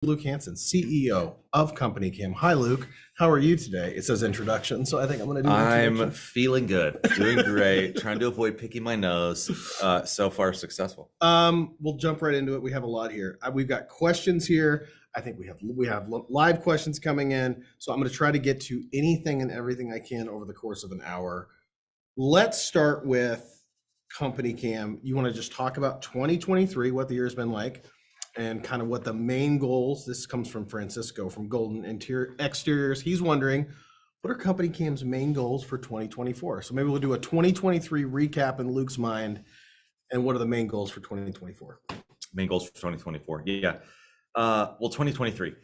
Luke Hansen, CEO of CompanyCam. Hi, Luke. How are you today? It says introduction, so I think I'm going to do an I'm introduction. feeling good, doing great, trying to avoid picking my nose. So far, successful. We'll jump right into it. We have a lot here. We've got questions here. I think we have live questions coming in, so I'm going to try to get to anything and everything I can over the course of an hour. Let's start with CompanyCam. You want to just talk about 2023, what the year's been like, and kind of what the main goals. This comes from Francisco from Golden Interior Exteriors. He's wondering, what are CompanyCam's main goals for 2024? So maybe we'll do a 2023 recap in Luke's mind, and what are the main goals for 2024? Main goals for 2024. Yeah. Well, 2023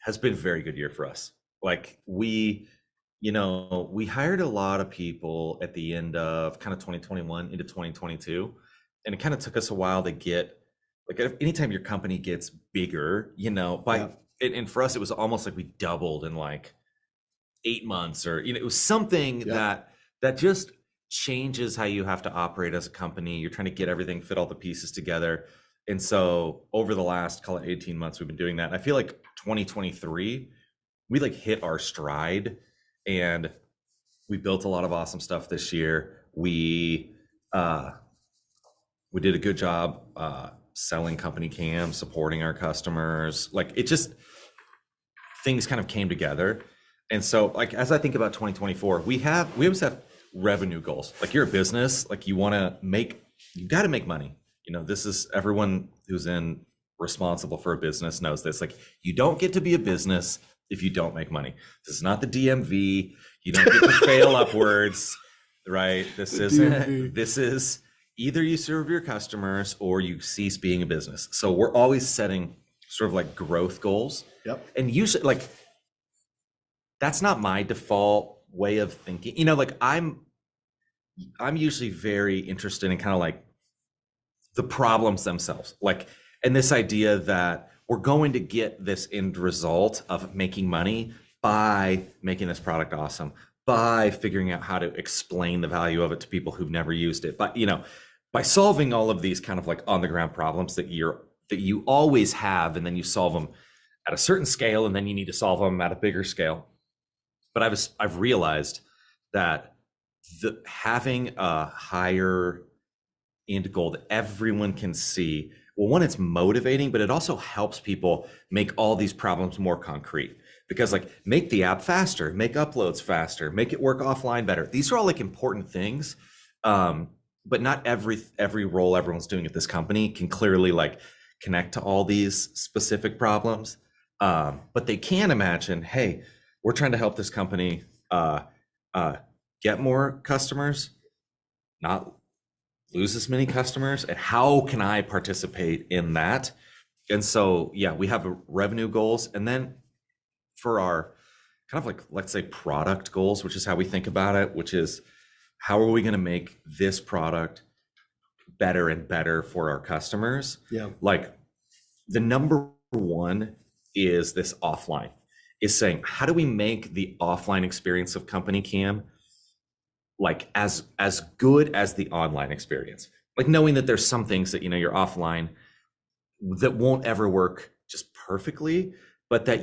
has been a very good year for us. Like we hired a lot of people at the end of kind of 2021 into 2022, and it kind of took us a while to get, like, anytime your company gets bigger, and for us, it was almost like we doubled in like 8 months, or it was something that just changes how you have to operate as a company. You're trying to get everything, fit all the pieces together. And so over the last, call it 18 months, we've been doing that. And I feel like 2023, we like hit our stride, and we built a lot of awesome stuff this year. We did a good job selling CompanyCam, supporting our customers. Like, it just, things kind of came together. And so, like, as I think about 2024, we always have revenue goals. Like, you're a business, like, you got to make money. This is, everyone who's responsible for a business knows this. Like, you don't get to be a business if you don't make money. This is not the DMV. You don't get to fail upwards, right? This is either you serve your customers or you cease being a business. So we're always setting sort of like growth goals. Yep. And usually, like, that's not my default way of thinking. Like, I'm usually very interested in kind of like the problems themselves. Like, and this idea that we're going to get this end result of making money by making this product awesome, by figuring out how to explain the value of it to people who've never used it. But, by solving all of these kind of like on the ground problems that you always have, and then you solve them at a certain scale, and then you need to solve them at a bigger scale. But I've realized that having a higher end goal that everyone can see, well, one, it's motivating, but it also helps people make all these problems more concrete. Because, like, make the app faster, make uploads faster, make it work offline better. These are all like important things. But not every role everyone's doing at this company can clearly like connect to all these specific problems. But they can imagine, hey, we're trying to help this company get more customers, not lose as many customers, and how can I participate in that? And so, yeah, we have revenue goals, and then for our kind of like, let's say, product goals, which is how we think about it, which is, how are we going to make this product better and better for our customers? Yeah. Like, the number one is this offline, is saying, how do we make the offline experience of CompanyCam like as good as the online experience? Like, knowing that there's some things that, you're offline that won't ever work just perfectly, but that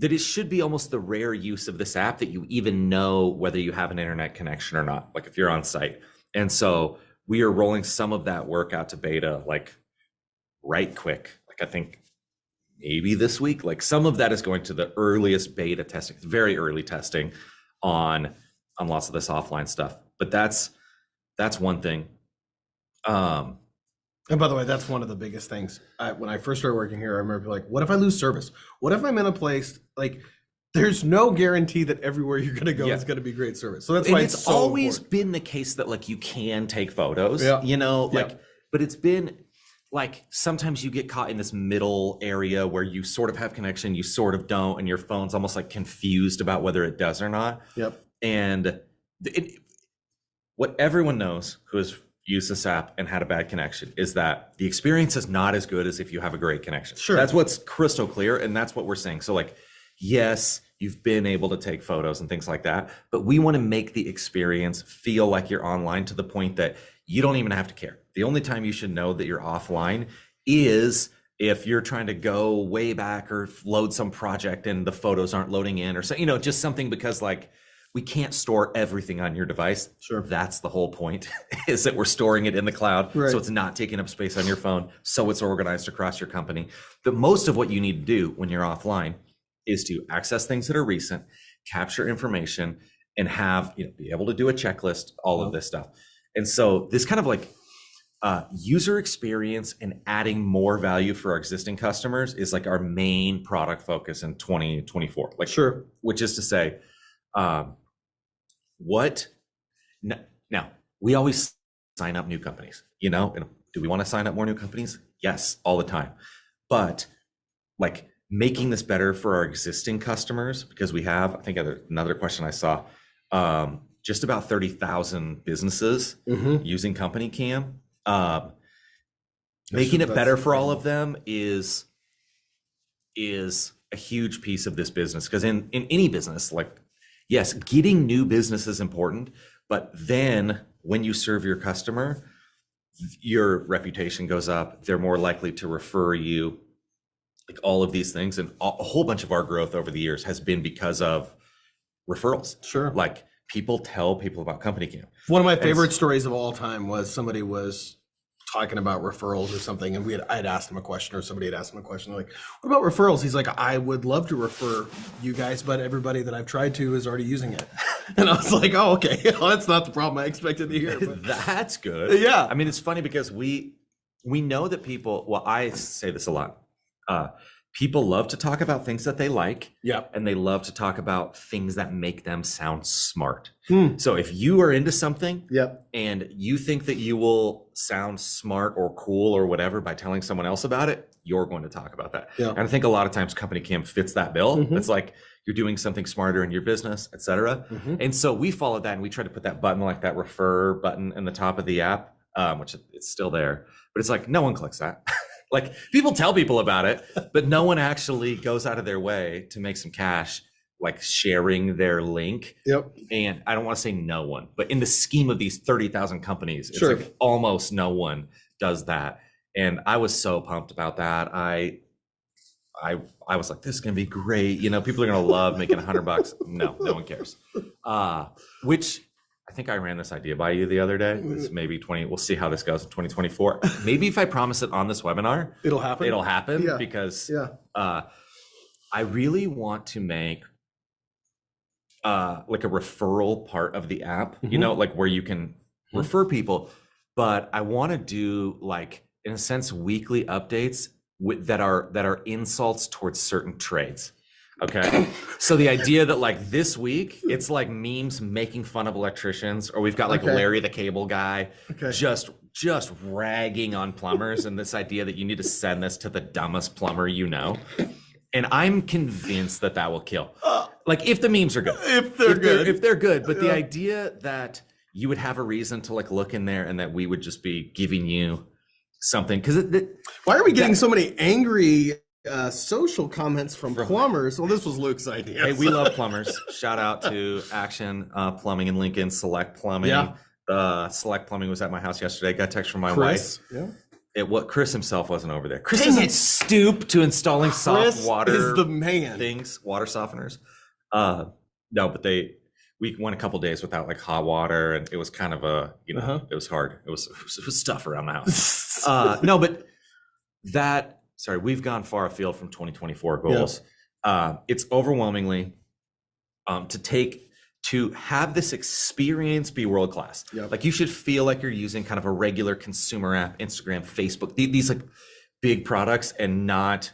it should be almost the rare use of this app that you even know whether you have an internet connection or not, like if you're on site. And so we are rolling some of that work out to beta, like, right quick. Like, I think maybe this week. Like, some of that is going to the earliest beta testing, very early testing on lots of this offline stuff. But that's one thing. And by the way, that's one of the biggest things. When I first started working here, I remember, like, what if I lose service? What if I'm in a place, like, there's no guarantee that everywhere you're going to go is going to be great service. So that's why it's so always important. been the case that, like, you can take photos, but it's been like, sometimes you get caught in this middle area where you sort of have connection, you sort of don't, and your phone's almost like confused about whether it does or not. Yep. And what everyone knows who has used this app and had a bad connection is that the experience is not as good as if you have a great connection. Sure. That's what's crystal clear, and that's what we're saying. So, like, yes, you've been able to take photos and things like that, but we want to make the experience feel like you're online to the point that you don't even have to care. The only time you should know that you're offline is if you're trying to go way back or load some project and the photos aren't loading in, or so, you know, just something, because like we can't store everything on your device. Sure. That's the whole point, is that we're storing it in the cloud. Right. So it's not taking up space on your phone. So it's organized across your company. But most of what you need to do when you're offline is to access things that are recent, capture information, and have, you know, be able to do a checklist, all of this stuff. And so this kind of like user experience and adding more value for our existing customers is like our main product focus in 2024. Like, sure. Which is to say, now we always sign up new companies, you know, and do we want to sign up more new companies? Yes, all the time. But like making this better for our existing customers, because we have, I think another question I saw, just about 30,000 businesses using CompanyCam. Making it better for all of them is a huge piece of this business, because in any business, like, yes, getting new business is important, but then when you serve your customer, your reputation goes up. They're more likely to refer you, like all of these things. And a whole bunch of our growth over the years has been because of referrals. Sure. Like people tell people about CompanyCam. One of my favorite stories of all time was somebody was talking about referrals or something, and I had asked him a question, or somebody had asked him a question, like, what about referrals? He's like, I would love to refer you guys, but everybody that I've tried to is already using it. And I was like, oh, okay. Well, that's not the problem I expected to hear. But that's good. Yeah. I mean, it's funny because we know that people, well, I say this a lot. People love to talk about things that they like. Yeah. And they love to talk about things that make them sound smart. So if you are into something and you think that you will sound smart or cool or whatever by telling someone else about it, you're going to talk about that. Yeah. And I think a lot of times CompanyCam fits that bill. It's like you're doing something smarter in your business, et cetera. And so we followed that, and we tried to put that button, like that refer button in the top of the app, which it's still there, but it's like no one clicks that. Like people tell people about it, but no one actually goes out of their way to make some cash, like sharing their link. And I don't want to say no one, but in the scheme of these 30,000 companies, it's like almost no one does that. And I was so pumped about that. I was like, this is going to be great. You know, people are going to love making $100. No one cares. Which I think I ran this idea by you the other day. It's maybe we'll see how this goes in 2024. Maybe if I promise it on this webinar, it'll happen because I really want to make like a referral part of the app, you know, like where you can refer people, but I want to do like, in a sense, weekly updates that are insults towards certain trades. Okay. So the idea that like this week, it's like memes making fun of electricians, or we've got like Larry the Cable Guy just ragging on plumbers, and this idea that you need to send this to the dumbest plumber you know. And I'm convinced that will kill. Like if the memes are good. If they're good. But the idea that you would have a reason to like look in there and that we would just be giving you something. Why are we getting so many angry social comments from plumbers? Well, this was Luke's idea. Hey, we love plumbers. Shout out to Action Plumbing in Lincoln, Select Plumbing. Select Plumbing was at my house yesterday. Got a text from my wife. Chris himself wasn't over there. Chris doesn't stoop to installing soft water is the man. Things, water softeners. No, but we went a couple days without like hot water, and it was kind of it was hard. It was stuff around the house. No, but we've gone far afield from 2024 goals. It's overwhelmingly to have this experience be world-class. Like you should feel like you're using kind of a regular consumer app, Instagram, Facebook, these like big products, and not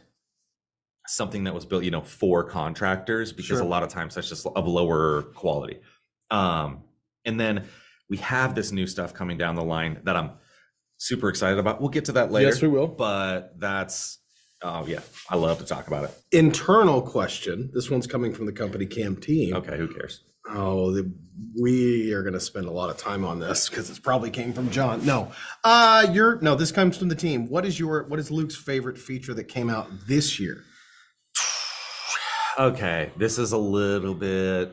something that was built, you know, for contractors, because a lot of times that's just of lower quality. And then we have this new stuff coming down the line that I'm super excited about. We'll get to that later. Yes, we will. But that's, I love to talk about it. Internal question. This one's coming from the CompanyCam team. Okay, who cares? We are going to spend a lot of time on this because it probably came from John. No, this comes from the team. What is Luke's favorite feature that came out this year? Okay, this is a little bit.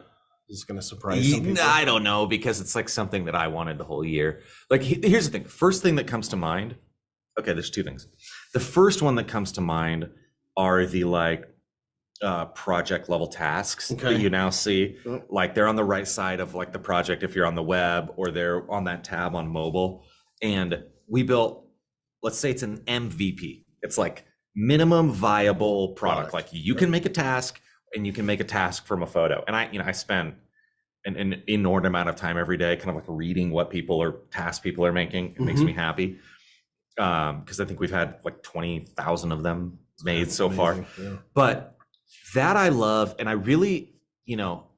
This is going to surprise some people. I don't know, because it's like something that I wanted the whole year. Like, here's the thing. First thing that comes to mind. Okay, there's two things. The first one that comes to mind are the project level tasks that you now see. Like they're on the right side of like the project if you're on the web, or they're on that tab on mobile. And we built, let's say it's an MVP. It's like minimum viable product. Like you can make a task, and you can make a task from a photo. And I spend an inordinate amount of time every day kind of like reading what tasks people are making. It makes me happy. Because I think we've had like 20,000 of them made so far. Yeah. But that I love, and I really,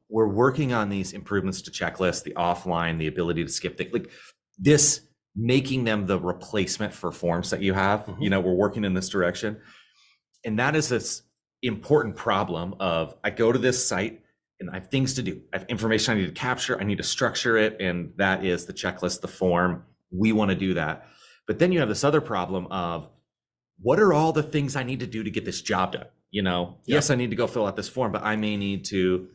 we're working on these improvements to checklists, the offline, the ability to skip things, like this, making them the replacement for forms that you have. We're working in this direction. And that is this important problem of, I go to this site and I have things to do. I have information I need to capture. I need to structure it. And that is the checklist, the form. We want to do that. But then you have this other problem of, what are all the things I need to do to get this job done? Yes, I need to go fill out this form, but I may need to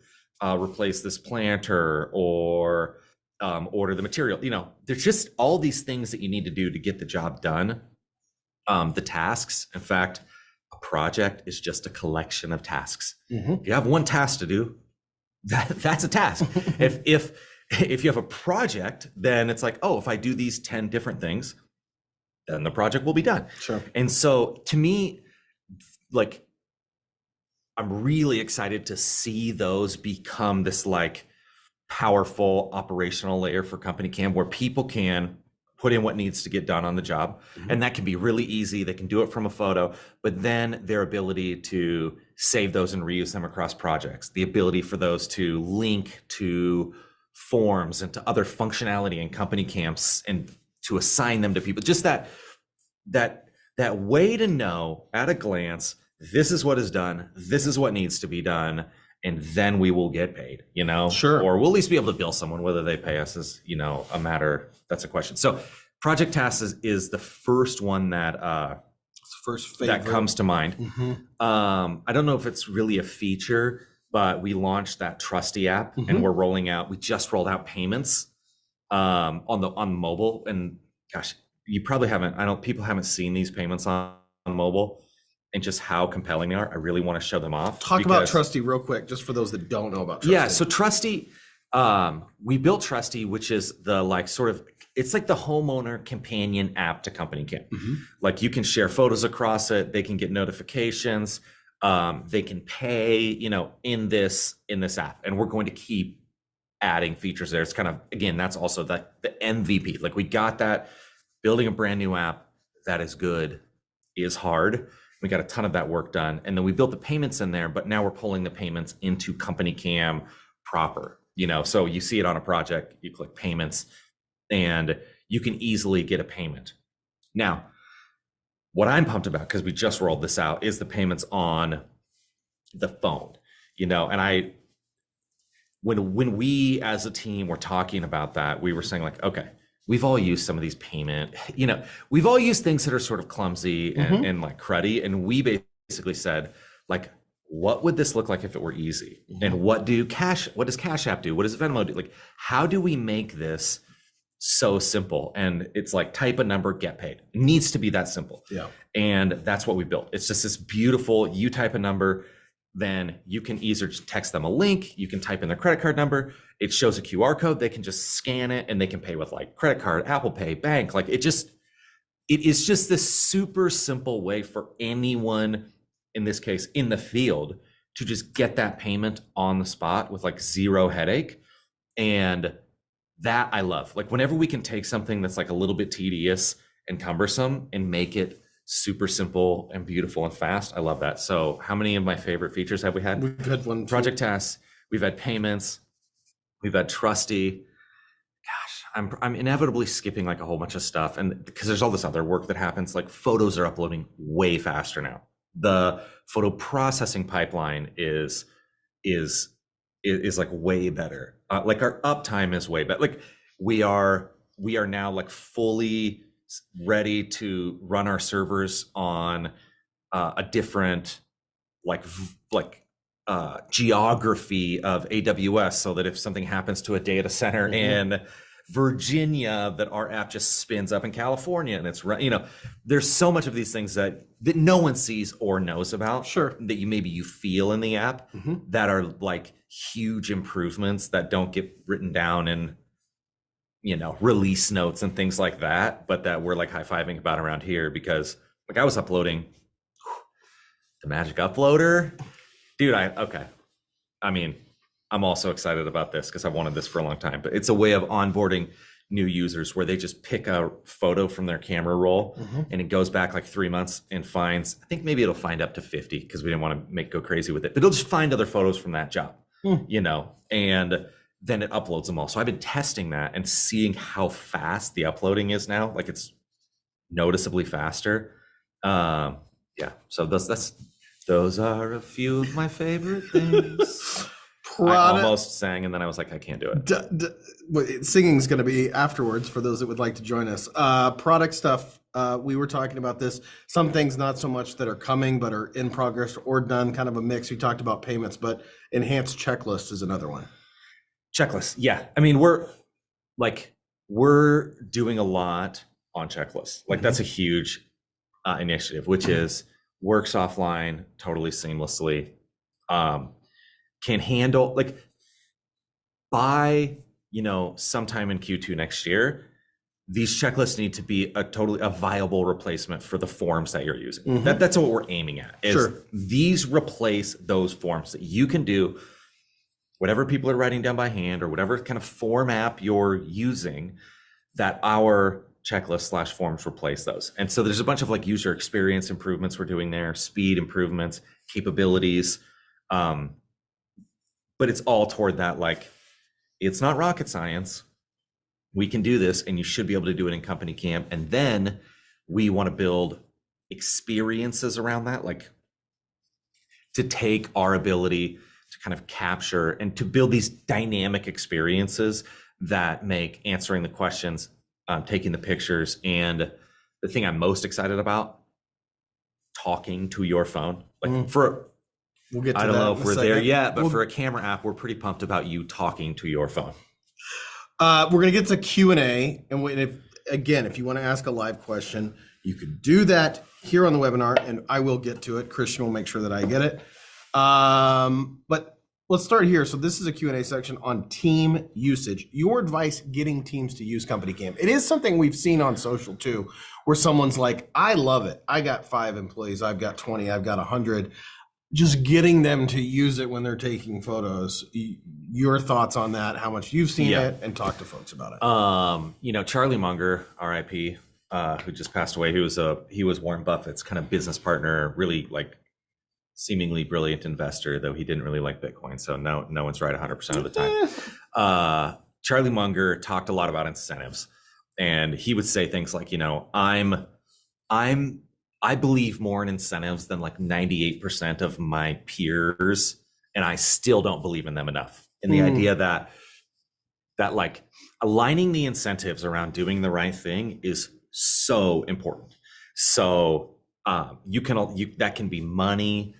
replace this planter or order the material. There's just all these things that you need to do to get the job done. The tasks, in fact, a project is just a collection of tasks. If you have one task to do, that's a task. if you have a project, then it's like, oh, if I do these 10 different things, then the project will be done. Sure. And so to me, like, I'm really excited to see those become this like powerful operational layer for CompanyCam, where people can put in what needs to get done on the job. And that can be really easy. They can do it from a photo, but then their ability to save those and reuse them across projects, the ability for those to link to forms and to other functionality in CompanyCam and to assign them to people. Just that way to know at a glance, this is what is done, this is what needs to be done, and then we will get paid, Sure. Or we'll at least be able to bill someone. Whether they pay us is, a matter, that's a question. So project tasks is the first one that that comes to mind. I don't know if it's really a feature, but we launched that Trusty app, and we just rolled out payments on mobile. And gosh, you probably people haven't seen these payments on mobile and just how compelling they are. I really want to show them off. Talk about Trusty real quick, just for those that don't know about Trusty. Yeah, so Trusty, we built Trusty, which is it's like the homeowner companion app to CompanyCam. Like you can share photos across it, they can get notifications, they can pay, in this app. And we're going to keep adding features there. It's kind of, again, that's also the MVP. Like we got that. Building a brand new app that is good is hard. We got a ton of that work done. And then we built the payments in there, but now we're pulling the payments into CompanyCam proper. So you see it on a project, you click payments, and you can easily get a payment. Now, what I'm pumped about, because we just rolled this out, is the payments on the phone. And when we as a team were talking about that, we were saying like, okay, we've all used some of these we've all used things that are sort of clumsy and like cruddy. And we basically said, like, what would this look like if it were easy? And what does Cash App do? What does Venmo do? Like, how do we make this so simple? And it's like, type a number, get paid. It needs to be that simple. Yeah. And that's what we built. It's just this beautiful, you type a number, then you can either text them a link, you can type in their credit card number, it shows a QR code, they can just scan it and they can pay with like credit card, Apple Pay, bank. Like it is just this super simple way for anyone, in this case, in the field, to just get that payment on the spot with like zero headache. And that I love. Like whenever we can take something that's like a little bit tedious and cumbersome and make it super simple and beautiful and fast, I love that. So how many of my favorite features have we had? We've had one. Project tasks, we've had payments, we've had Trusty. Gosh, I'm inevitably skipping like a whole bunch of stuff, and because there's all this other work that happens. Like photos are uploading way faster now. The photo processing pipeline is like way better. Like our uptime is way better. Like we are now like fully ready to run our servers on a different geography of AWS, so that if something happens to a data center in Virginia that our app just spins up in California, and it's there's so much of these things that no one sees or knows about. Sure. That maybe you feel in the app that are like huge improvements that don't get written down in release notes and things like that, but that we're like high-fiving about around here because like I was uploading the magic uploader, dude. I mean, I'm also excited about this because I've wanted this for a long time, but it's a way of onboarding new users where they just pick a photo from their camera roll and it goes back like 3 months and finds, I think maybe it'll find up to 50 because we didn't want to go crazy with it, but it'll just find other photos from that job, and then it uploads them all. So I've been testing that and seeing how fast the uploading is now. Like it's noticeably faster. So those are a few of my favorite things. I almost sang and then I was like, I can't do it. Singing is going to be afterwards for those that would like to join us. Product stuff. We were talking about this. Some things not so much that are coming, but are in progress or done, kind of a mix. We talked about payments, but enhanced checklist is another one. Checklist. Yeah. I mean, we're doing a lot on checklists. Like that's a huge initiative, which is works offline totally seamlessly. Can handle like by sometime in Q2 next year, these checklists need to be a viable replacement for the forms that you're using. That's what we're aiming at. Is these replace those forms that you can do whatever people are writing down by hand or whatever kind of form app you're using, that our checklist / forms replace those. And so there's a bunch of like user experience improvements we're doing there, speed improvements, capabilities. But it's all toward that, like, it's not rocket science. We can do this and you should be able to do it in CompanyCam. And then we want to build experiences around that, like to take our ability to kind of capture and to build these dynamic experiences that make answering the questions, taking the pictures, and the thing I'm most excited about, talking to your phone. Like we'll get to I don't that know if we're there yet, but we'll, for a camera app, we're pretty pumped about you talking to your phone. We're going to get to Q&A. And if you want to ask a live question, you could do that here on the webinar and I will get to it. Christian will make sure that I get it. But let's start here. So this is a Q&A section on team usage. Your advice getting teams to use CompanyCam. It is something we've seen on social too, where someone's like, I love it. I got 5 employees. I've got 20. I've got 100. Just getting them to use it when they're taking photos. Your thoughts on that, how much you've seen it, and talk to folks about it. Charlie Munger, RIP, who just passed away, he was Warren Buffett's kind of business partner, really like seemingly brilliant investor, though he didn't really like Bitcoin. So no one's right 100% of the time. Charlie Munger talked a lot about incentives, and he would say things like, I believe more in incentives than like 98% of my peers, and I still don't believe in them enough. And the idea that like aligning the incentives around doing the right thing is so important. So that can be money,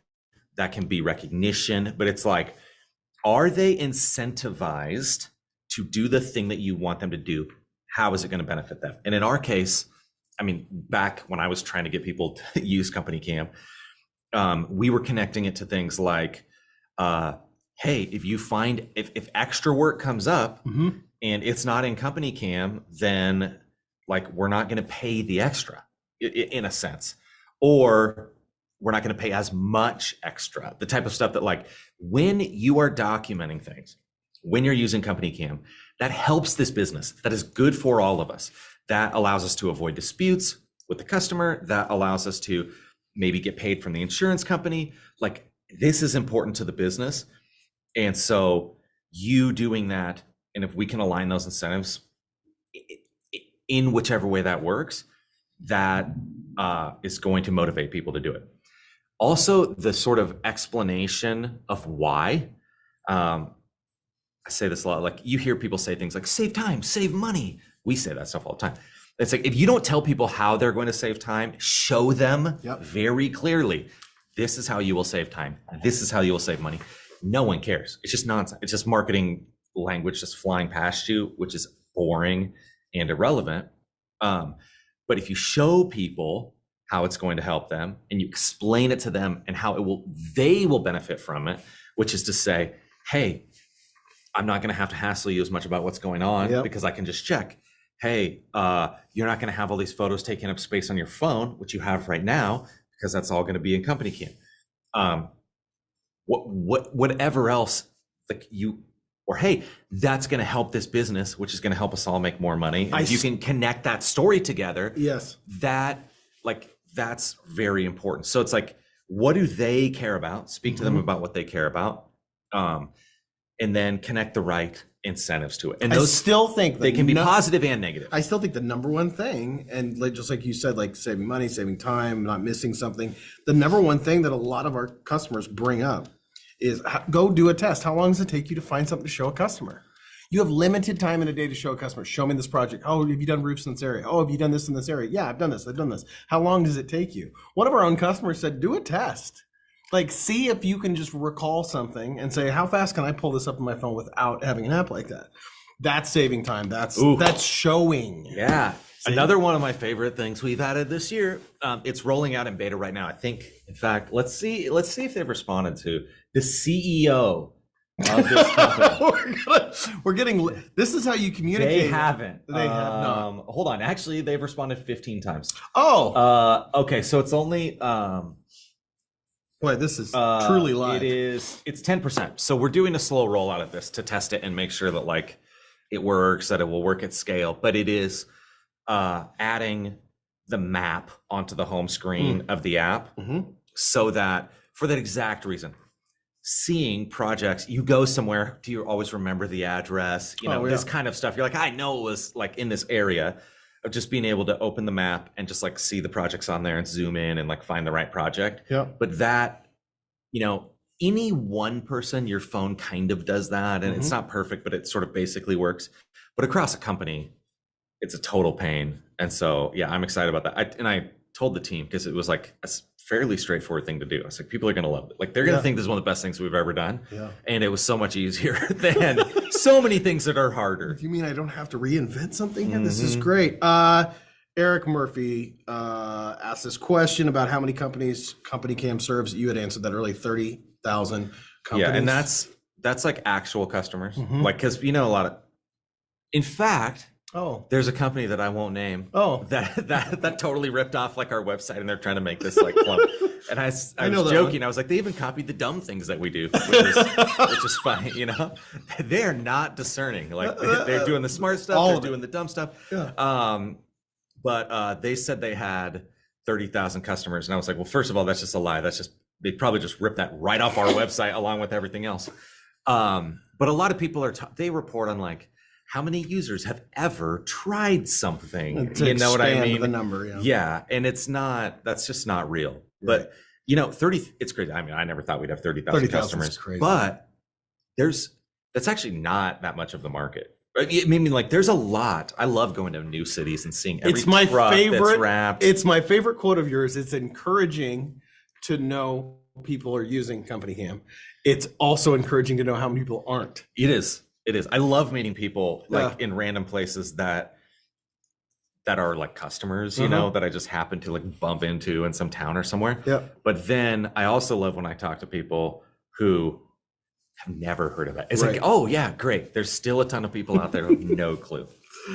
that can be recognition, but it's like, are they incentivized to do the thing that you want them to do? How is it going to benefit them? And in our case, I mean, back when I was trying to get people to use CompanyCam, we were connecting it to things like, hey, if extra work comes up and it's not in CompanyCam, then like we're not going to pay the extra in a sense, or we're not going to pay as much extra. The type of stuff that like when you are documenting things, when you're using CompanyCam, that helps this business. That is good for all of us. That allows us to avoid disputes with the customer. That allows us to maybe get paid from the insurance company. Like this is important to the business. And so you doing that, and if we can align those incentives in whichever way that works, that is going to motivate people to do it. Also, the sort of explanation of why, I say this a lot, like you hear people say things like save time, save money. We say that stuff all the time. It's like, if you don't tell people how they're going to save time, show them very clearly, this is how you will save time. This is how you will save money. No one cares. It's just nonsense. It's just marketing language just flying past you, which is boring and irrelevant. But if you show people how it's going to help them and you explain it to them and how they will benefit from it, which is to say, hey, I'm not going to have to hassle you as much about what's going on because I can just check. Hey, you're not going to have all these photos taking up space on your phone, which you have right now, because that's all going to be in CompanyCam. Whatever else, or hey, that's going to help this business, which is going to help us all make more money. And if you can connect that story together, that's very important. So it's like, what do they care about? Speak to them about what they care about, and then connect the right incentives to it. And those still think they can be positive and negative. I still think the number one thing, and just like you said, like saving money, saving time, not missing something, the number one thing that a lot of our customers bring up is go do a test. How long does it take you to find something to show a customer? You have limited time in a day to show a customer. Show me this project. Oh, have you done roofs in this area? Oh, have you done this in this area? Yeah, I've done this. I've done this. How long does it take you? One of our own customers said, do a test. Like, see if you can just recall something and say, how fast can I pull this up on my phone without having an app like that? That's saving time. That's showing. Yeah. See? Another one of my favorite things we've added this year. It's rolling out in beta right now. I think, in fact, let's see if they've responded to the CEO of this company. we're getting. This is how you communicate. They haven't. They have not. Hold on. Actually, they've responded 15 times. Oh. Okay. So it's only. Boy, this is truly live. It's 10%. So we're doing a slow rollout of this to test it and make sure that like it works, that it will work at scale. But it is adding the map onto the home screen of the app, so that for that exact reason, seeing projects, you go somewhere, do you always remember the address? This kind of stuff. You're like, I know it was like in this area. Of just being able to open the map and just like see the projects on there and zoom in and like find the right project. Yeah. But that, any one person, your phone kind of does that, and it's not perfect, but it sort of basically works. But across a company, it's a total pain. And so, yeah, I'm excited about that. I told the team, because it was like a fairly straightforward thing to do. I was like, people are going to love it. Like, they're going to think this is one of the best things we've ever done. Yeah. And it was so much easier than so many things that are harder. You mean I don't have to reinvent something? And this is great. Eric Murphy asked this question about how many companies CompanyCam serves. You had answered that early, 30,000 companies. Yeah, and that's like actual customers. Like, because a lot of, in fact, there's a company that I won't name. That totally ripped off like our website, and they're trying to make this like clump. And I was joking. I was like, they even copied the dumb things that we do, which is funny. They're not discerning. Like, they're doing the smart stuff, they're doing the dumb stuff. Yeah. But they said they had 30,000 customers, and I was like, well, first of all, that's just a lie. They probably just ripped that right off our website along with everything else. But a lot of people they report on like, how many users have ever tried something? You know what I mean? The number, yeah. And that's just not real. Right. But 30, it's crazy. I mean, I never thought we'd have 30,000 customers, but that's actually not that much of the market. I mean, like, there's a lot. I love going to new cities and seeing every truck that's wrapped. It's my favorite quote of yours. It's encouraging to know people are using CompanyCam. It's also encouraging to know how many people aren't. It is. I love meeting people like in random places that are like customers, that I just happen to like bump into in some town or somewhere. Yeah. But then I also love when I talk to people who have never heard of that. It's like, oh yeah, great. There's still a ton of people out there who have no clue. We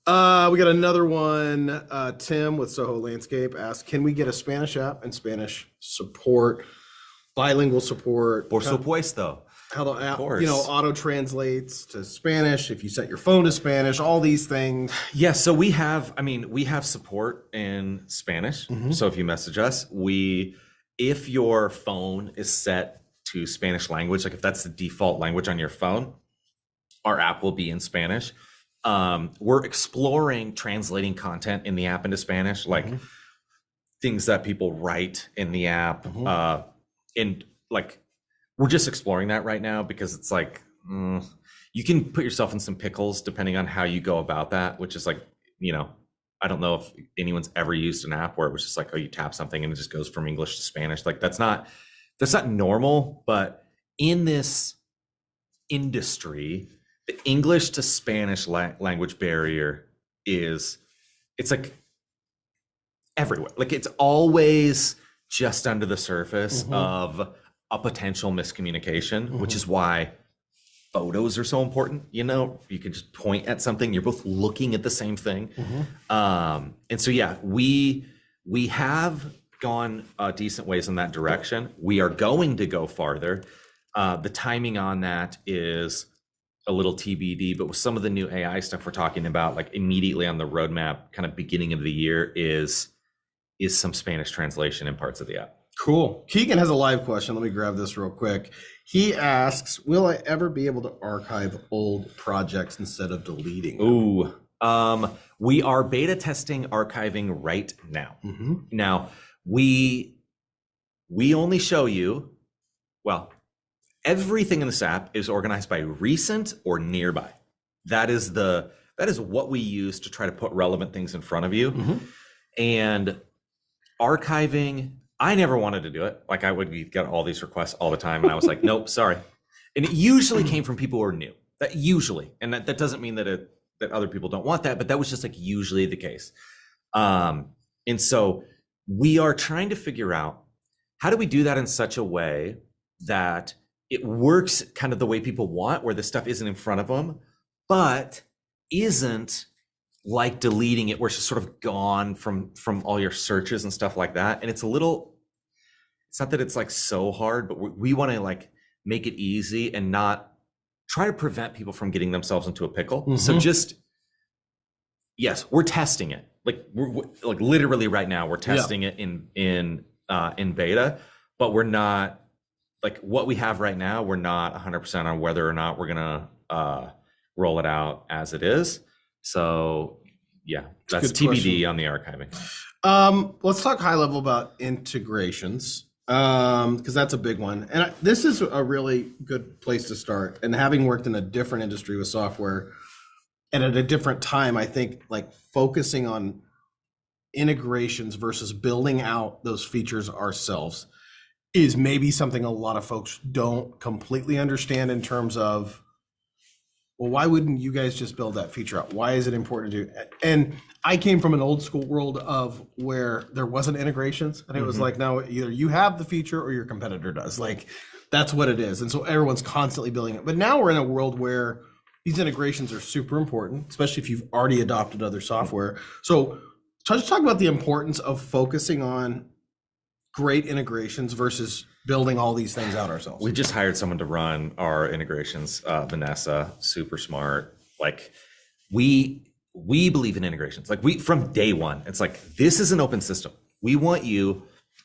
got another one. Tim with Soho Landscape asked, can we get a Spanish app and Spanish support, bilingual support? Por supuesto. How the app, auto translates to Spanish, if you set your phone to Spanish, all these things. Yeah, so we have support in Spanish. So if you message us, if your phone is set to Spanish language, like if that's the default language on your phone, our app will be in Spanish. We're exploring translating content in the app into Spanish, like things that people write in the app. And like, we're just exploring that right now, because it's like, you can put yourself in some pickles depending on how you go about that, which is like, I don't know if anyone's ever used an app where it was just like, oh, you tap something and it just goes from English to Spanish. Like, that's not normal, but in this industry, the English to Spanish language barrier is, it's like everywhere. Like it's always just under the surface of a potential miscommunication, which is why photos are so important. You know, you can just point at something, you're both looking at the same thing. And so, yeah, we have gone decent ways in that direction. We are going to go farther. The timing on that is a little TBD, but with some of the new AI stuff we're talking about, like immediately on the roadmap, kind of beginning of the year, is some Spanish translation in parts of the app. Cool. Keegan has a live question. Let me grab this real quick. He asks, will I ever be able to archive old projects instead of deleting them? Ooh, we are beta testing archiving right now. Now, we only show you, well, everything in this app is organized by recent or nearby. That is what we use to try to put relevant things in front of you. And archiving, I never wanted to do it. Like I would get all these requests all the time, and I was like, nope, sorry. And it usually came from people who are new. That usually, and that doesn't mean that that other people don't want that, but that was just like usually the case. And so we are trying to figure out, how do we do that in such a way that it works kind of the way people want, where the stuff isn't in front of them, but isn't like deleting it, where it's just sort of gone from all your searches and stuff like that. And it's not that it's like so hard, but we want to like make it easy and not try to prevent people from getting themselves into a pickle. So just, yes, we're testing it. Like we're like literally right now we're testing it in beta, but we're not, like what we have right now, we're not 100% on whether or not we're gonna roll it out as it is. So yeah, that's TBD on the archiving. Let's talk high level about integrations, because that's a big one. And this is a really good place to start. And having worked in a different industry with software and at a different time, I think like focusing on integrations versus building out those features ourselves is maybe something a lot of folks don't completely understand in terms of, well, why wouldn't you guys just build that feature out? Why is it important to do? And I came from an old school world of where there wasn't integrations, and it was like, now either you have the feature or your competitor does. Like that's what it is. And so everyone's constantly building it. But now we're in a world where these integrations are super important, especially if you've already adopted other software. So just talk about the importance of focusing on great integrations versus building all these things out ourselves. We just hired someone to run our integrations, Vanessa, super smart. Like we believe in integrations. Like from day one, it's like, this is an open system. We want you,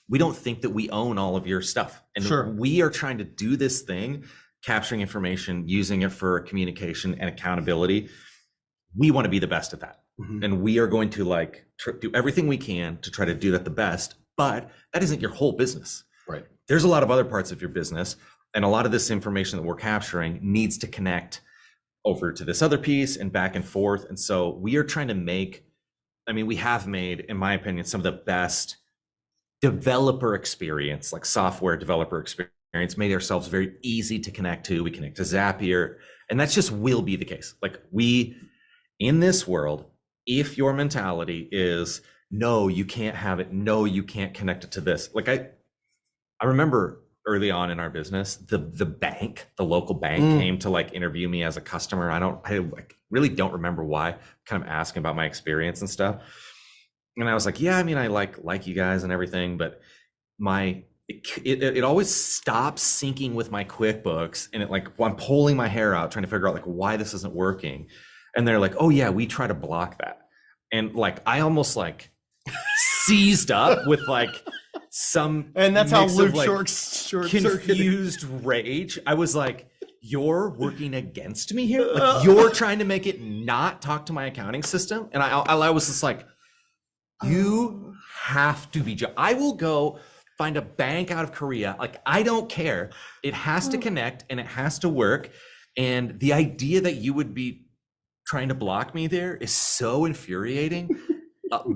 we don't think that we own all of your stuff. And we are trying to do this thing, capturing information, using it for communication and accountability. We want to be the best at that. And we are going to like do everything we can to try to do that the best, but that isn't your whole business. Right. There's a lot of other parts of your business, and a lot of this information that we're capturing needs to connect over to this other piece and back and forth. And so we are trying to we have made, in my opinion, some of the best developer experience, like software developer experience, made ourselves very easy to connect to. We connect to Zapier, and that's just will be the case. Like in this world, if your mentality is, no, you can't have it, no, you can't connect it to this. Like I remember early on in our business, the local bank came to like interview me as a customer. I really don't remember why, kind of asking about my experience and stuff. And I was like, yeah, I mean, I like you guys and everything, but it always stops syncing with my QuickBooks. And I'm pulling my hair out, trying to figure out like why this isn't working. And they're like, oh yeah, we try to block that. And like, I almost like seized up with like some, and that's how Luke like short confused rage. I was like, you're working against me here. Like you're trying to make it not talk to my accounting system. And I was just like, you have to be, I will go find a bank out of Korea. Like, I don't care. It has to connect and it has to work. And the idea that you would be trying to block me there is so infuriating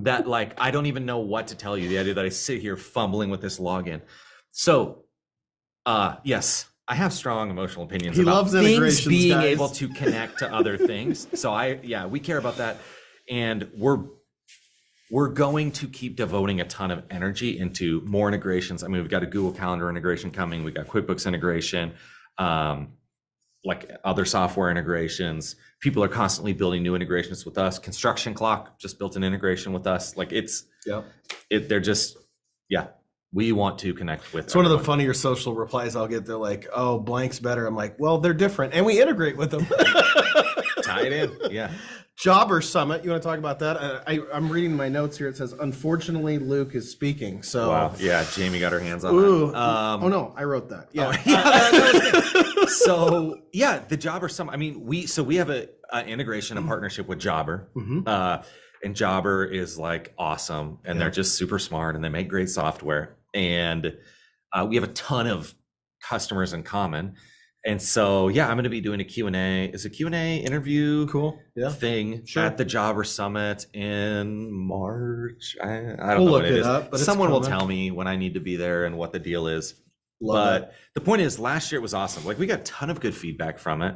that like, I don't even know what to tell you. The idea that I sit here fumbling with this login. So yes, I have strong emotional opinions He about loves things integrations, being guys. able to connect to other things. So we care about that, and we're going to keep devoting a ton of energy into more integrations. I mean, we've got a Google Calendar integration coming. We've got QuickBooks integration, like other software integrations. People are constantly building new integrations with us. Construction Clock just built an integration with us. Like they're just, we want to connect with. It's one of the funnier social replies I'll get. They're like, "Oh, blank's better." I'm like, "Well, they're different, and we integrate with them." Tie it in, yeah. Jobber Summit. You want to talk about that? I'm reading my notes here. It says, "Unfortunately, Luke is speaking." So, wow, yeah, Jamie got her hands on ooh, that. oh no, I wrote that. Yeah. So yeah, the Jobber Summit. I mean, we have a integration and partnership with Jobber, and Jobber is like awesome, and they're just super smart, and they make great software, and we have a ton of customers in common. And so, I'm going to be doing a Q&A. Is a Q&A interview thing at the Jobber Summit in March. I don't know what it is. But someone will tell me when I need to be there and what the deal is. But the point is, last year it was awesome. Like, we got a ton of good feedback from it.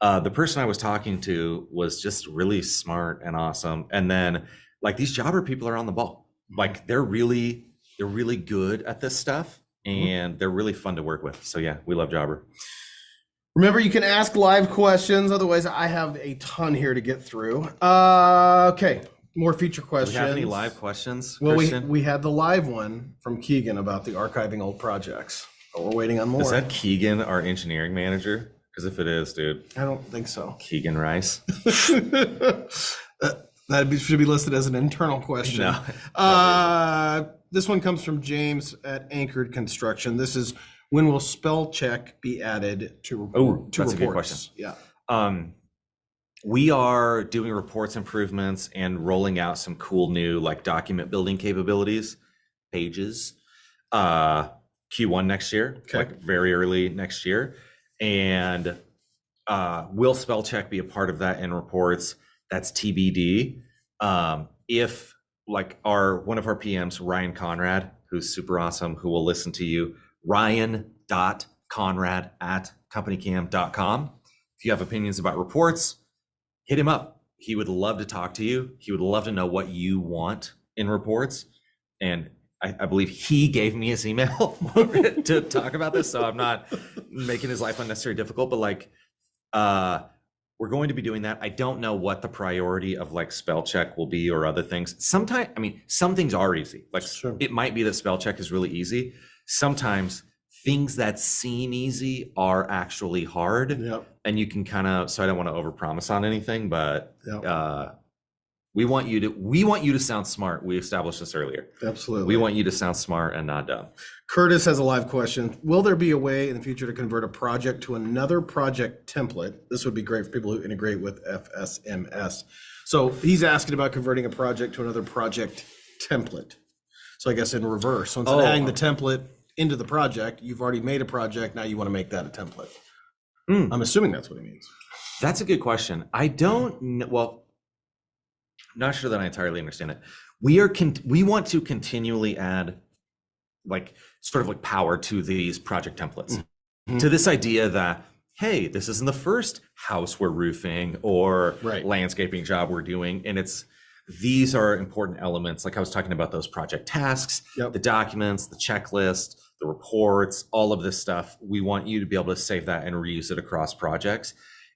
The person I was talking to was just really smart and awesome. And then, like, these Jobber people are on the ball. Like, they're really good at this stuff, and they're really fun to work with. So we love Jobber. Remember, you can ask live questions. Otherwise, I have a ton here to get through. Okay, more feature questions. Do we have any live questions, Well, Christian? we had the live one from Keegan about the archiving old projects, but we're waiting on more. Is that Keegan, our engineering manager? Because if it is, dude. I don't think so. Keegan Rice. That should be listed as an internal question. No. This one comes from James at Anchored Construction. This is, when will spell check be added to reports? That's a good question. Yeah. We are doing reports improvements and rolling out some cool new like document building capabilities, pages, Q1 next year, like very early next year. And will spell check be a part of that in reports? That's TBD. If like one of our PMs, Ryan Conrad, who's super awesome, who will listen to you, ryan.conrad@companycam.com. If you have opinions about reports, hit him up. He would love to talk to you. He would love to know what you want in reports. And I believe he gave me his email to talk about this. So I'm not making his life unnecessarily difficult, but like, we're going to be doing that. I don't know what the priority of like spell check will be or other things. Sometimes, I mean, some things are easy. Like It might be that spell check is really easy. Sometimes things that seem easy are actually hard. And you can so I don't want to overpromise on anything, but we want you to sound smart. We established this earlier. Absolutely. We want you to sound smart and not dumb. Curtis has a live question. Will there be a way in the future to convert a project to another project template? This would be great for people who integrate with FSMS. So he's asking about converting a project to another project template. So I guess in reverse. So instead of adding the template into the project, you've already made a project. Now you want to make that a template. I'm assuming that's what he means. That's a good question. I don't know. Well, not sure that I entirely understand it. We want to continually add like sort of like power to these project templates, to this idea that, hey, this isn't the first house we're roofing or landscaping job we're doing. And these are important elements. Like I was talking about those project tasks, the documents, the checklist, the reports, all of this stuff. We want you to be able to save that and reuse it across projects.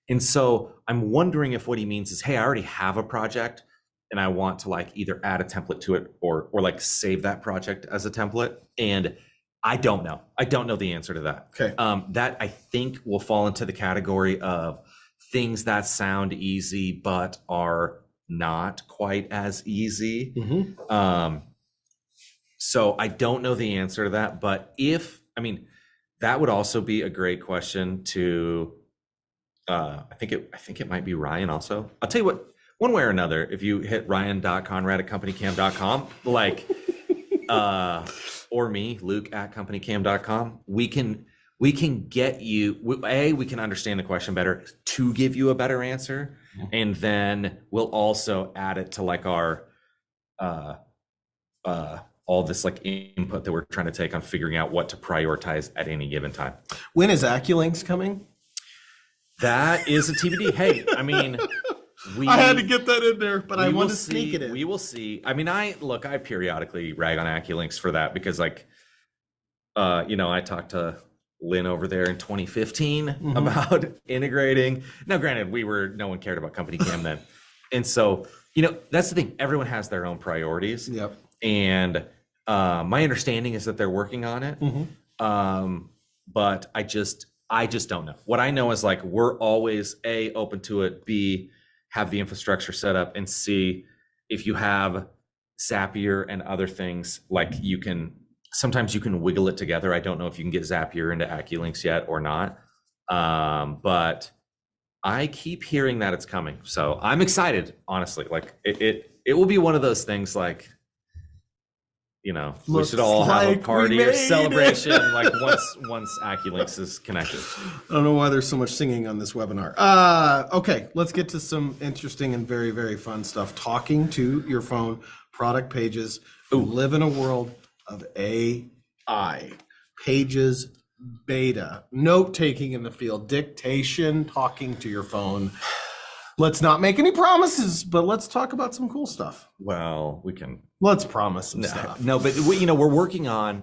And so I'm wondering if what he means is, hey, I already have a project and I want to like either add a template to it or like save that project as a template. And I don't know. I don't know the answer to that. Okay. That I think will fall into the category of things that sound easy, but are not quite as easy. So I don't know the answer to that, but that would also be a great question to, I think it might be Ryan also. I'll tell you what, one way or another, if you hit ryan.conrad@companycam.com, like, or me, Luke at companycam.com, we can get you, we can understand the question better to give you a better answer. And then we'll also add it to like our, all this like input that we're trying to take on figuring out what to prioritize at any given time. When is AccuLinks coming? That is a TBD. Hey, I mean, I had to get that in there, but I want to sneak it in. We will see. I mean, I periodically rag on AccuLinks for that because, like, I talked to Lynn over there in 2015 about integrating. Now, granted, no one cared about CompanyCam then. And so, that's the thing. Everyone has their own priorities. Yep. And my understanding is that they're working on it. But I just don't know. What I know is, like, we're always A, open to it, B, have the infrastructure set up, and C, if you have Zapier and other things, like, sometimes you can wiggle it together. I don't know if you can get Zapier into AccuLinks yet or not. But I keep hearing that it's coming. So I'm excited, honestly. Like, it will be one of those things, like, we should all have a party or celebration like once AccuLinks is connected. I don't know why there's so much singing on this webinar. Okay, let's get to some interesting and very, very fun stuff. Talking to your phone, product pages. We live in a world of AI, pages, beta, note-taking in the field, dictation, talking to your phone. Let's not make any promises, but let's talk about some cool stuff. Well, we can. Let's promise some stuff. No, but we're working on.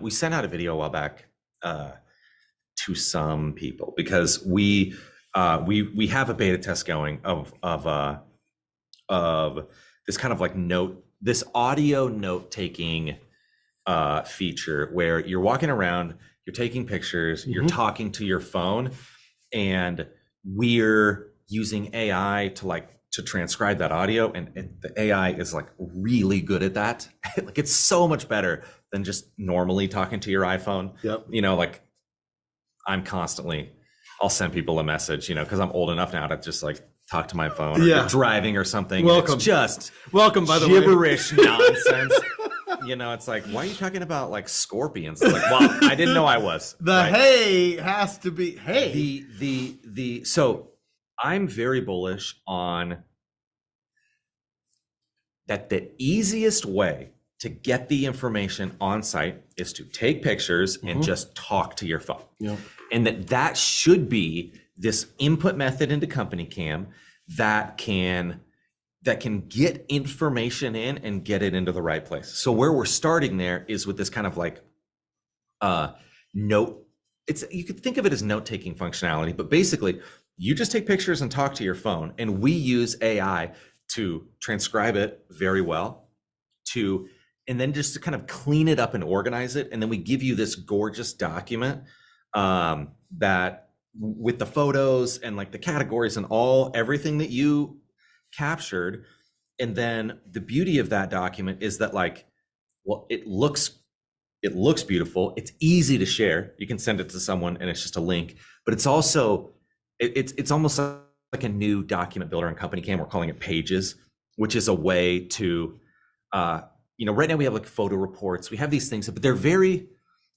We sent out a video a while back to some people because we have a beta test going of this kind of like this audio note-taking feature where you're walking around, you're taking pictures, you're talking to your phone, and we're using AI to transcribe that audio, and the AI is like really good at that. Like, it's so much better than just normally talking to your iPhone. Yep. Like, I'll send people a message, because I'm old enough now to just like talk to my phone or driving or something. Welcome. It's just welcome, by the way. Gibberish nonsense. It's like, why are you talking about like scorpions? It's like, well, I didn't know I was. Hey has to be hey. So I'm very bullish on that. The easiest way to get the information on site is to take pictures and just talk to your phone. Yep. And that should be this input method into CompanyCam that can get information in and get it into the right place. So where we're starting there is with this kind of like note. You could think of it as note-taking functionality, but basically you just take pictures and talk to your phone, and we use AI to transcribe it very well, and then just to kind of clean it up and organize it. And then we give you this gorgeous document that with the photos and like the categories and everything that you captured. And then the beauty of that document is that, like, well, it looks beautiful. It's easy to share. You can send it to someone and it's just a link, but it's also, it's almost like a new document builder in CompanyCam. We're calling it Pages, which is a way to, right now we have like photo reports. We have these things, but they're very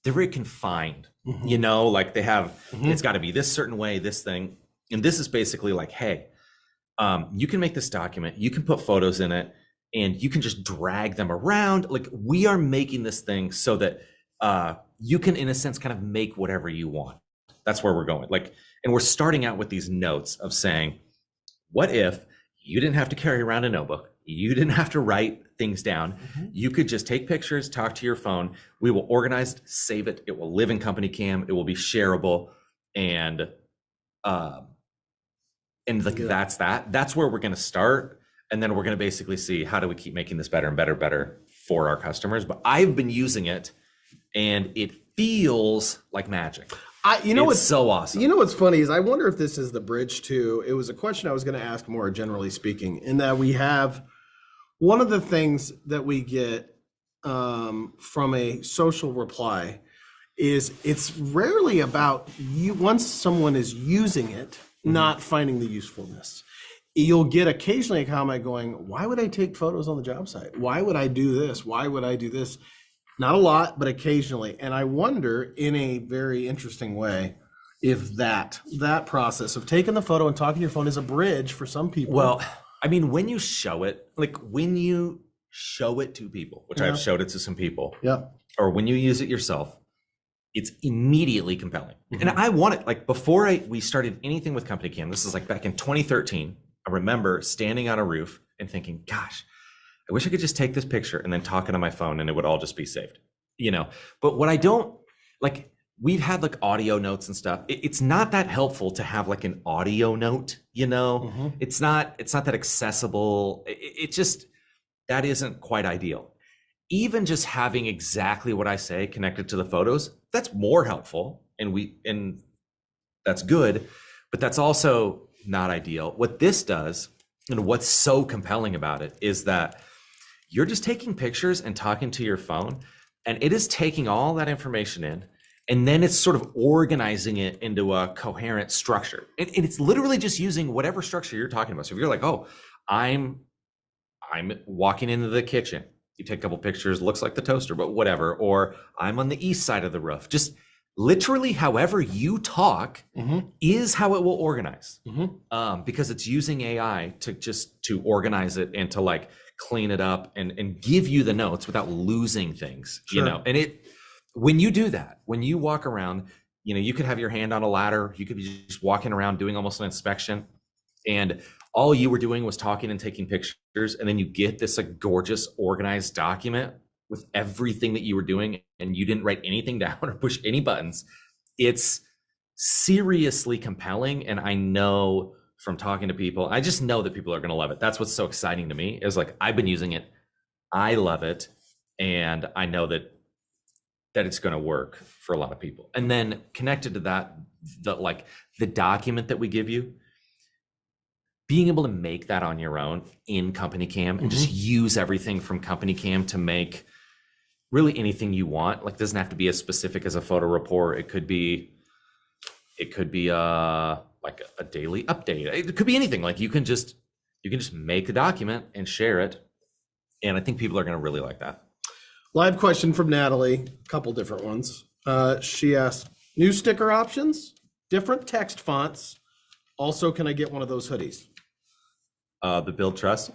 confined, like they have, it's got to be this certain way, this thing. And this is basically like, hey, you can make this document, you can put photos in it, and you can just drag them around. Like, we are making this thing so that you can, in a sense, kind of make whatever you want. That's where we're going. Like, and we're starting out with these notes of saying, what if you didn't have to carry around a notebook? You didn't have to write things down. You could just take pictures, talk to your phone. We will organize, save it. It will live in CompanyCam. It will be shareable. And that's where we're going to start. And then we're going to basically see, how do we keep making this better and better for our customers? But I've been using it and it feels like magic. It's so awesome. You know what's funny is I wonder if this is the bridge to, it was a question I was going to ask more generally speaking, in that we have one of the things that we get from a social reply is it's rarely about you, once someone is using it, not finding the usefulness. You'll get occasionally a comment going, why would I take photos on the job site? Why would I do this? Why would I do this? Not a lot, but occasionally. And I wonder, in a very interesting way, if that process of taking the photo and talking to your phone is a bridge for some people. Well, I mean, when you show it, to people, which I've showed it to some people, or when you use it yourself, it's immediately compelling. And I want it, like before we started anything with CompanyCam, this is like back in 2013. I remember standing on a roof and thinking, gosh, I wish I could just take this picture and then talk it on my phone and it would all just be saved, you know? But what I don't like, we've had like audio notes and stuff. It's not that helpful to have like an audio note, you know? It's not that accessible. It just, that isn't quite ideal. Even just having exactly what I say connected to the photos, that's more helpful, and that's good, but that's also not ideal. What this does, and what's so compelling about it, is that you're just taking pictures and talking to your phone, and it is taking all that information in, and then it's sort of organizing it into a coherent structure. And it's literally just using whatever structure you're talking about. So if you're like, oh, I'm walking into the kitchen, you take a couple pictures, looks like the toaster, but whatever. Or I'm on the east side of the roof. Just literally however you talk is how it will organize. Because it's using AI to organize it and to like clean it up and give you the notes without losing things, you know? And when you do that, when you walk around, you know, you could have your hand on a ladder, you could be just walking around doing almost an inspection, and all you were doing was talking and taking pictures, and then you get this like gorgeous organized document with everything that you were doing, and you didn't write anything down or push any buttons. It's seriously compelling, and I know from talking to people, I just know that people are going to love it. That's what's so exciting to me, is like, I've been using it, I love it, and I know that it's going to work for a lot of people. And then connected to that, the document that we give you, being able to make that on your own in CompanyCam and just use everything from CompanyCam to make really anything you want. Like, it doesn't have to be as specific as a photo report. It could be like a daily update. It could be anything. Like, you can just make a document and share it. And I think people are going to really like that. Live question from Natalie, a couple different ones. She asked, new sticker options, different text fonts. Also, can I get one of those hoodies? The Build Trust.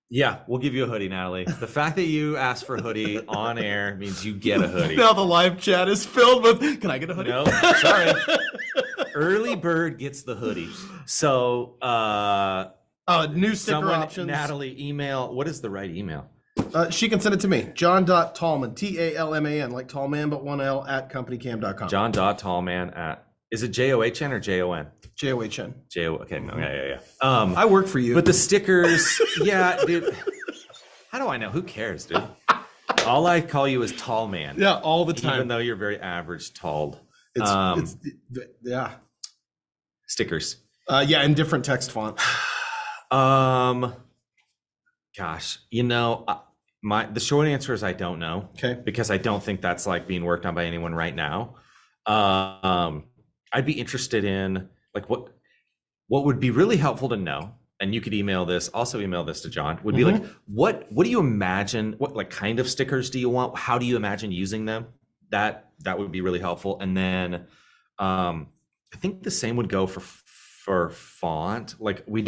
Yeah, we'll give you a hoodie, Natalie. The fact that you asked for a hoodie on air means you get a hoodie. Now the live chat is filled with, can I get a hoodie? No, sorry. Early bird gets the hoodie. So, new sticker options. Natalie, email. What is the right email? She can send it to me. John.Tallman, Talman, like tall man, but one L, at companycam.com. John.Tallman at, is it John or Jon? John. Okay, no, yeah. I work for you. But the stickers, yeah, dude. How do I know? Who cares, dude? All I call you is Tall Man. Yeah, all the time. Even though you're very average talled. Yeah. Stickers. Yeah, in different text fonts. Gosh, you know, the short answer is I don't know. Okay. Because I don't think that's like being worked on by anyone right now. I'd be interested in like what would be really helpful to know, and you could email this to John, would be like, what do you imagine, what like kind of stickers do you want? How do you imagine using them? That would be really helpful. And then I think the same would go for font. Like, we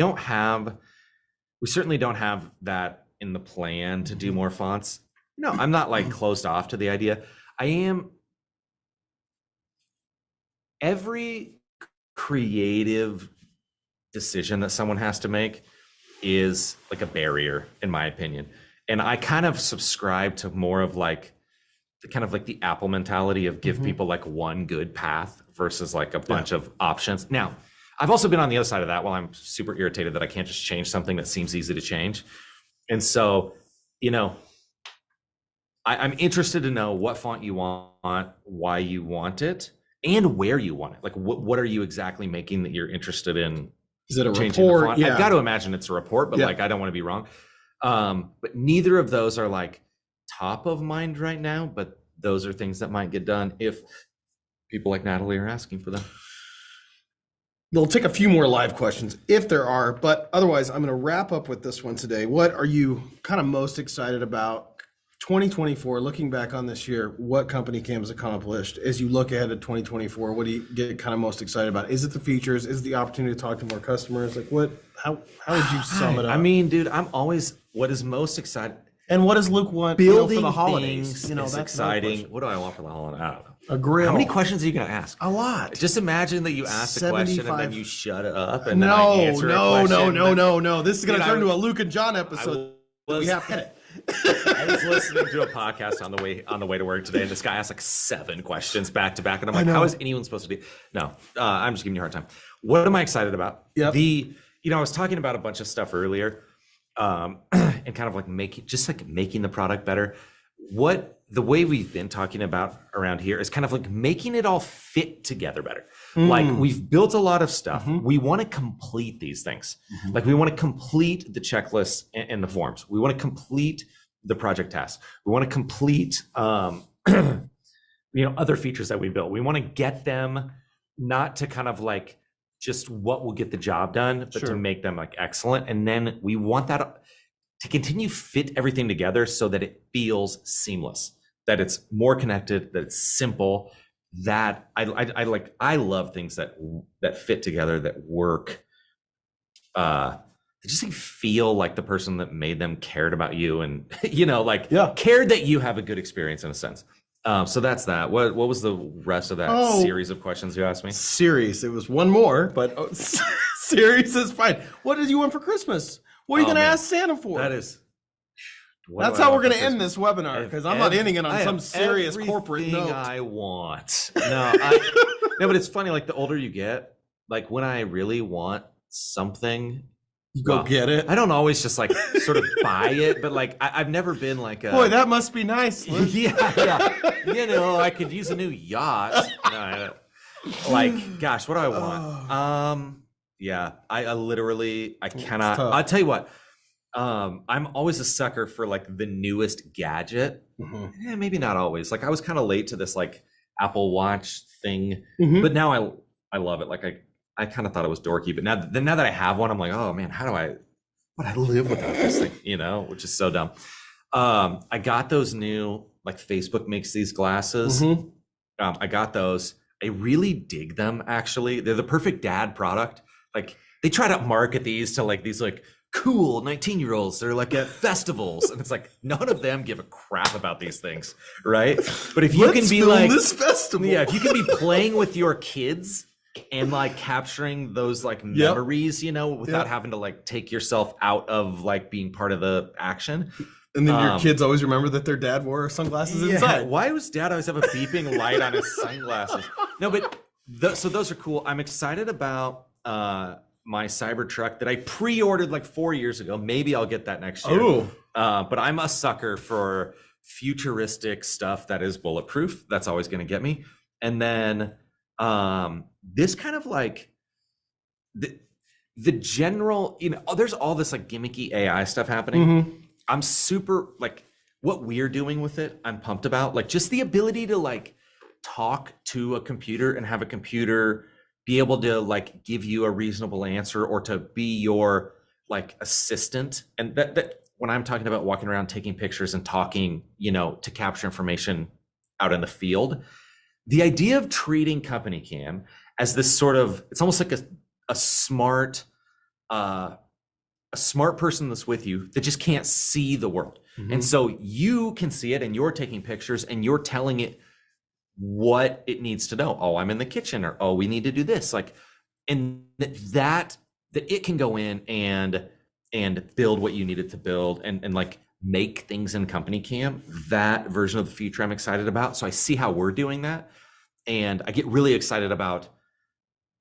certainly don't have that in the plan to do more fonts. No, I'm not like closed off to the idea. I am. Every creative decision that someone has to make is like a barrier, in my opinion. And I kind of subscribe to more of like the Apple mentality of give people like one good path versus like a bunch of options. Now, I've also been on the other side of that while I'm super irritated that I can't just change something that seems easy to change. And so, you know, I'm interested to know what font you want, why you want it, and where you want it. Like, what are you exactly making that you're interested in? Is it a report? Yeah. I've got to imagine it's a report, but like, I don't want to be wrong. But neither of those are like top of mind right now, but those are things that might get done if people like Natalie are asking for them. They'll take a few more live questions if there are, but otherwise I'm going to wrap up with this one today. What are you kind of most excited about 2024, looking back on this year, what CompanyCam has accomplished? As you look ahead at 2024, what do you get kind of most excited about? Is it the features? Is it the opportunity to talk to more customers? Like, how would you sum it up? I mean, dude, what is most exciting? And what does Luke want Building for the holidays? things That's is another exciting. question. What do I want for the holiday? I don't know. A grill. How many questions are you going to ask? A lot. Just imagine that you ask a question and then you shut it up and then I No, answer a question. no. This is going to turn into a Luke and John episode. We have to edit. I was listening to a podcast on the way to work today, and this guy asked like 7 questions back to back, and I'm like, how is anyone supposed to do? No, I'm just giving you a hard time. What am I excited about? Yep. I was talking about a bunch of stuff earlier, and kind of like making the product better. The way we've been talking about around here is kind of like making it all fit together better. Like we've built a lot of stuff. We want to complete these things. Like we want to complete the checklists and the forms. We want to complete the project tasks. We want to complete, other features that we built. We want to get them not to kind of like just what will get the job done, but to make them like excellent. And then we want that to continue fit everything together so that it feels seamless, that it's more connected, that it's simple, that I love things that fit together, that work, that just like feel like the person that made them cared about you and cared that you have a good experience in a sense. So that's that. What was the rest of that series of questions you asked me? Series. It was one more, but series is fine. What did you want for Christmas? What are you going to ask Santa for? That's how we're going to end this webinar, because I'm not ending it on some serious corporate note. I want. No, but it's funny. Like the older you get, like when I really want something, you go get it. I don't always just like sort of buy it, but like I've never been like a, boy, that must be nice. yeah. I could use a new yacht. Like, gosh, what do I want? Yeah, I literally, I cannot. I'll tell you what. I'm always a sucker for like the newest gadget. Yeah, maybe not always. Like I was kind of late to this like Apple Watch thing, but now I love it. Like I kind of thought it was dorky, but now that I have one, I'm like, oh man, how do I live without this thing? Which is so dumb. I got those new, like Facebook makes these glasses. I got those. I really dig them. Actually, they're the perfect dad product. Like they try to market these to like these like cool 19-year-olds. They're like at festivals, and it's like none of them give a crap about these things, right? But if you can be like this festival, if you can be playing with your kids and like capturing those like memories, without having to like take yourself out of like being part of the action. And then your kids always remember that their dad wore sunglasses inside. Why does dad always have a beeping light on his sunglasses? No, but so those are cool. I'm excited about my Cybertruck that I pre-ordered like 4 years ago. Maybe I'll get that next year. But I'm a sucker for futuristic stuff that is bulletproof. That's always going to get me. And then this kind of like the general, there's all this like gimmicky AI stuff happening. I'm super like what we're doing with it. I'm pumped about like just the ability to like talk to a computer and have a computer be able to like give you a reasonable answer or to be your like assistant. And that when I'm talking about walking around taking pictures and talking, to capture information out in the field, the idea of treating CompanyCam as this sort of, it's almost like a smart person that's with you that just can't see the world. And so you can see it and you're taking pictures and you're telling it what it needs to know. Oh, I'm in the kitchen, or oh, we need to do this. Like, and that it can go in and build what you need it to build and like make things in CompanyCam. That version of the future I'm excited about. So I see how we're doing that. And I get really excited about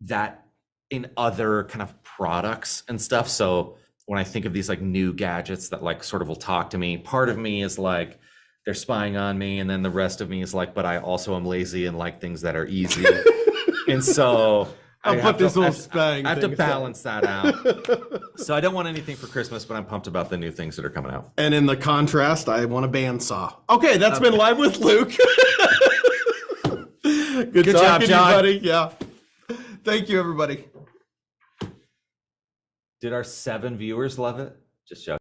that in other kind of products and stuff. So when I think of these like new gadgets that like sort of will talk to me, part of me is like, they're spying on me. And then the rest of me is like, but I also am lazy and like things that are easy. And so I have to balance that out. So I don't want anything for Christmas, but I'm pumped about the new things that are coming out. And in the contrast, I want a bandsaw. Okay, that's been Live with Luke. Good job, John. Buddy. Yeah. Thank you, everybody. Did our 7 viewers love it? Just joking.